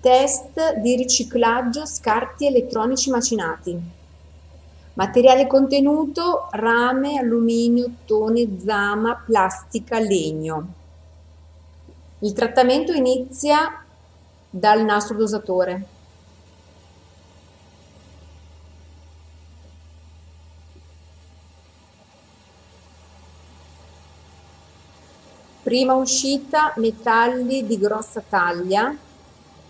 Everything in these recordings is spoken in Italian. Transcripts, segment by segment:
Test di riciclaggio scarti elettronici macinati. Materiale contenuto: rame, alluminio, ottone, zama, plastica, legno. Il trattamento inizia dal nastro dosatore. Prima uscita metalli di grossa taglia,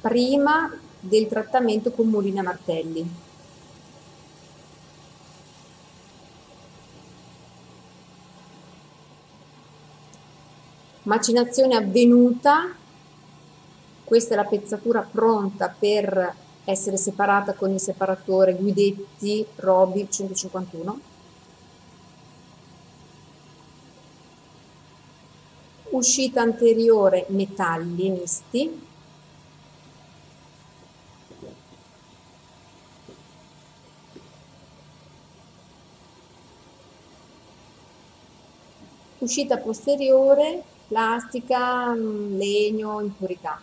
prima del trattamento con mulini a martelli. Macinazione avvenuta, questa è la pezzatura pronta per essere separata con il separatore Guidetti Robi 151. Uscita anteriore metalli misti. Uscita posteriore plastica, legno, impurità.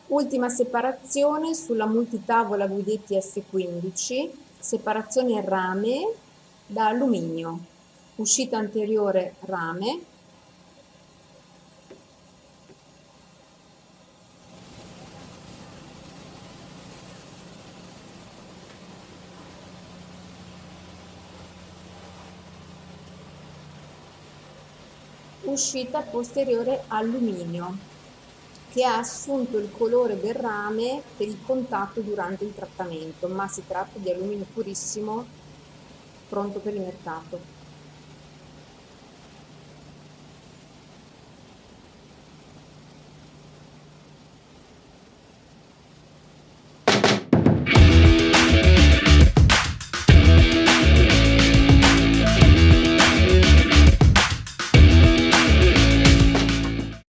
Ultima separazione sulla multitavola Guidetti S15, separazione in rame da alluminio. Uscita anteriore rame. Uscita posteriore alluminio, che ha assunto il colore del rame per il contatto durante il trattamento, ma si tratta di alluminio purissimo pronto per il mercato.